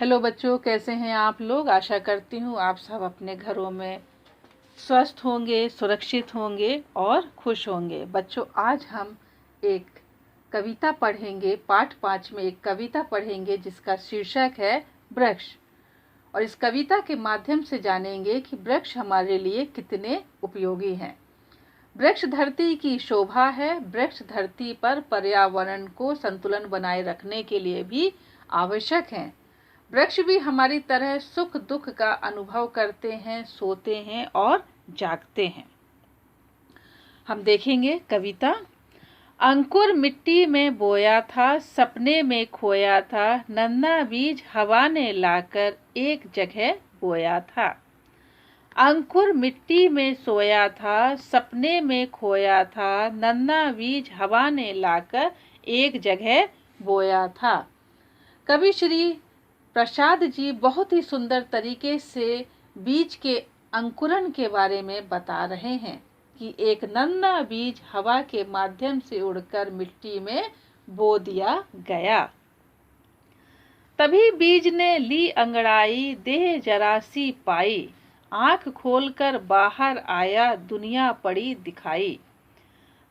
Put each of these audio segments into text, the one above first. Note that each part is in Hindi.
हेलो बच्चों, कैसे हैं आप लोग। आशा करती हूँ आप सब अपने घरों में स्वस्थ होंगे, सुरक्षित होंगे और खुश होंगे। बच्चों, आज हम एक कविता पढ़ेंगे। पाठ 5 में एक कविता पढ़ेंगे जिसका शीर्षक है वृक्ष। और इस कविता के माध्यम से जानेंगे कि वृक्ष हमारे लिए कितने उपयोगी हैं। वृक्ष धरती की शोभा है। वृक्ष धरती पर पर्यावरण को संतुलन बनाए रखने के लिए भी आवश्यक हैं। वृक्ष भी हमारी तरह सुख दुख का अनुभव करते हैं, सोते हैं और जागते हैं। हम देखेंगे कविता। अंकुर मिट्टी में बोया था, सपने में खोया था, नन्हा बीज हवा ने लाकर एक जगह बोया था। अंकुर मिट्टी में सोया था, सपने में खोया था, नन्हा बीज हवा ने लाकर एक जगह बोया था। कवि श्री प्रसाद जी बहुत ही सुंदर तरीके से बीज के अंकुरण के बारे में बता रहे हैं कि एक नन्हा बीज हवा के माध्यम से उड़कर मिट्टी में बो दिया गया। तभी बीज ने ली अंगड़ाई, देह जरा सी पाई, आंख खोलकर बाहर आया, दुनिया पड़ी दिखाई।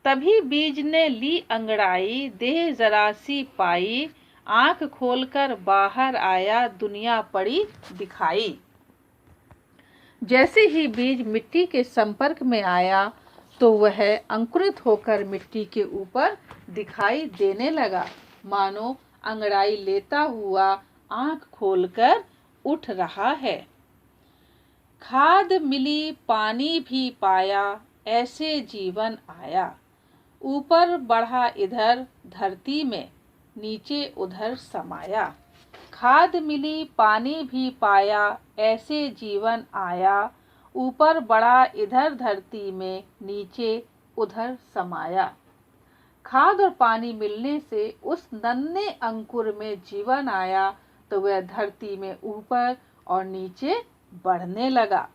तभी बीज ने ली अंगड़ाई, देह जरा सी पाई, आंख खोलकर बाहर आया, दुनिया पड़ी दिखाई। जैसे ही बीज मिट्टी के संपर्क में आया तो वह अंकुरित होकर मिट्टी के ऊपर दिखाई देने लगा, मानो अंगड़ाई लेता हुआ आंख खोलकर उठ रहा है। खाद मिली, पानी भी पाया, ऐसे जीवन आया। ऊपर बढ़ा इधर धरती में, नीचे उधर समाया। खाद मिली, पानी भी पाया, ऐसे जीवन आया। ऊपर बढ़ा इधर धरती में, नीचे उधर समाया। खाद और पानी मिलने से उस नन्हे अंकुर में जीवन आया तो वह धरती में ऊपर और नीचे बढ़ने लगा।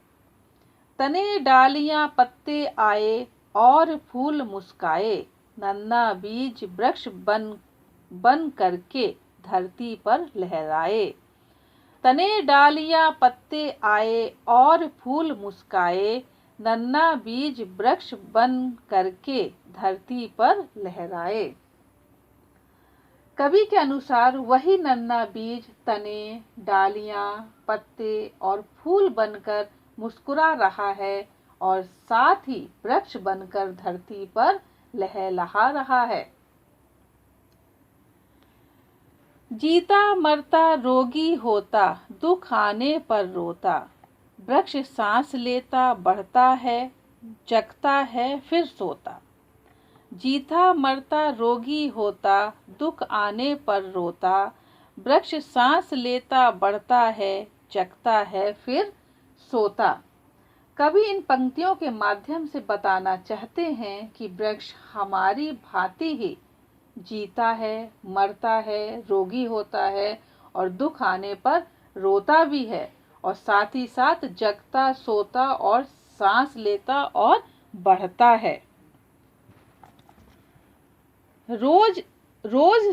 तने डालियां पत्ते आए और फूल मुस्काए, नन्हा बीज वृक्ष बन करके धरती पर लहराए। तने डालियां पत्ते आए और फूल मुस्काए, नन्हा बीज वृक्ष बन करके धरती पर लहराए। कवि के अनुसार वही नन्हा बीज तने, डालियां, पत्ते और फूल बनकर मुस्कुरा रहा है और साथ ही वृक्ष बनकर धरती पर लहलहा रहा है। जीता मरता रोगी होता, दुख आने पर रोता। वृक्ष सांस लेता बढ़ता है, जगता है फिर सोता। जीता मरता रोगी होता, दुख आने पर रोता। वृक्ष सांस लेता बढ़ता है, जगता है फिर सोता। कवि इन पंक्तियों के माध्यम से बताना चाहते हैं कि वृक्ष हमारी भांति ही जीता है, मरता है, रोगी होता है और दुख आने पर रोता भी है, और साथ ही साथ जगता, सोता और सांस लेता और बढ़ता है। रोज रोज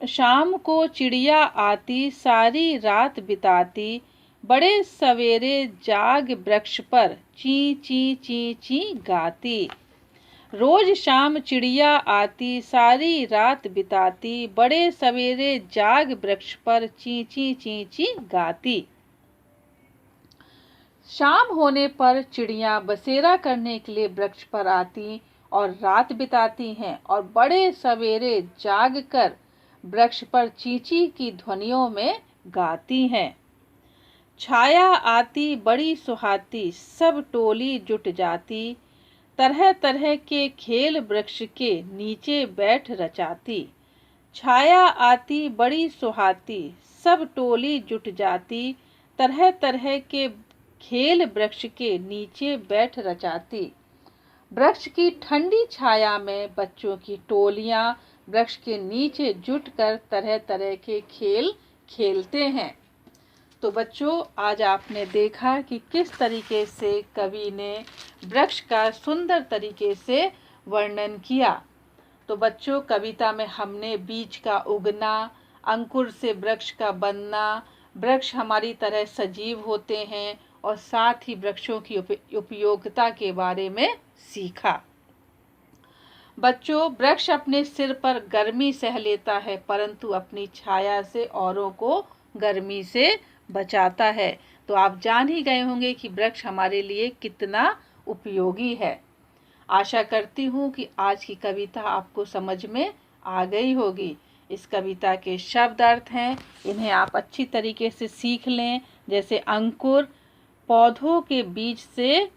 शाम को चिड़िया आती, सारी रात बिताती, बड़े सवेरे जाग वृक्ष पर ची ची ची ची गाती। रोज शाम चिड़िया आती, सारी रात बिताती, बड़े सवेरे जाग वृक्ष पर ची ची ची ची गाती। शाम होने पर चिड़िया बसेरा करने के लिए वृक्ष पर आती और रात बिताती हैं और बड़े सवेरे जागकर वृक्ष पर चींची की ध्वनियों में गाती हैं। छाया आती बड़ी सुहाती, सब टोली जुट जाती, तरह तरह के खेल वृक्ष के नीचे बैठ रचाती। छाया आती बड़ी सुहाती, सब टोली जुट जाती, तरह तरह के खेल वृक्ष के नीचे बैठ रचाती। वृक्ष की ठंडी छाया में बच्चों की टोलियां वृक्ष के नीचे जुटकर तरह तरह के खेल खेलते हैं। तो बच्चों, आज आपने देखा कि किस तरीके से कवि ने वृक्ष का सुंदर तरीके से वर्णन किया। तो बच्चों, कविता में हमने बीज का उगना, अंकुर से वृक्ष का बनना, वृक्ष हमारी तरह सजीव होते हैं और साथ ही वृक्षों की उपयोगिता के बारे में सीखा। बच्चों, वृक्ष अपने सिर पर गर्मी सह लेता है परंतु अपनी छाया से औरों को गर्मी से बचाता है। तो आप जान ही गए होंगे कि वृक्ष हमारे लिए कितना उपयोगी है। आशा करती हूँ कि आज की कविता आपको समझ में आ गई होगी। इस कविता के शब्द अर्थ हैं, इन्हें आप अच्छी तरीके से सीख लें। जैसे अंकुर, पौधों के बीज से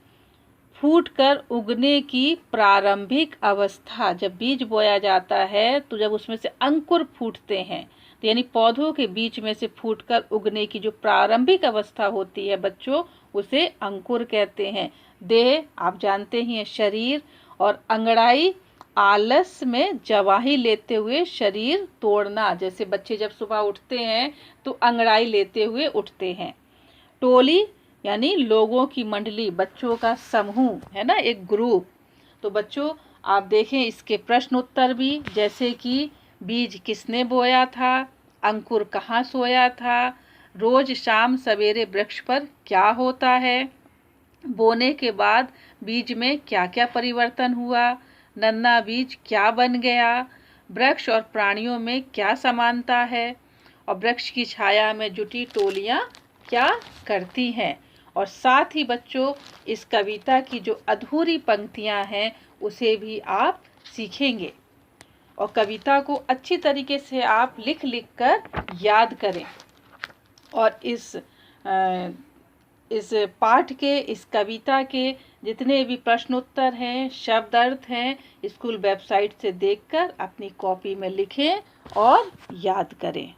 फूटकर उगने की प्रारंभिक अवस्था। जब बीज बोया जाता है तो जब उसमें से अंकुर फूटते हैं, तो यानी पौधों के बीच में से फूटकर उगने की जो प्रारंभिक अवस्था होती है बच्चों, उसे अंकुर कहते हैं। देह आप जानते ही हैं, शरीर, और अंगड़ाई आलस में जवाही लेते हुए शरीर तोड़ना। जैसे बच्चे जब सुबह उठते हैं तो अंगड़ाई लेते हुए उठते हैं। टोली यानी लोगों की मंडली, बच्चों का समूह है ना, एक ग्रुप। तो बच्चों आप देखें इसके प्रश्न उत्तर भी, जैसे कि बीज किसने बोया था, अंकुर कहाँ सोया था, रोज शाम सवेरे वृक्ष पर क्या होता है, बोने के बाद बीज में क्या क्या परिवर्तन हुआ, नन्हा बीज क्या बन गया, वृक्ष और प्राणियों में क्या समानता है, और वृक्ष की छाया में जुटी टोलियां क्या करती हैं। और साथ ही बच्चों इस कविता की जो अधूरी पंक्तियां हैं उसे भी आप सीखेंगे और कविता को अच्छी तरीके से आप लिख लिख कर याद करें। और इस पाठ के, इस कविता के जितने भी प्रश्नोत्तर हैं, शब्द अर्थ हैं, स्कूल वेबसाइट से देखकर अपनी कॉपी में लिखें और याद करें।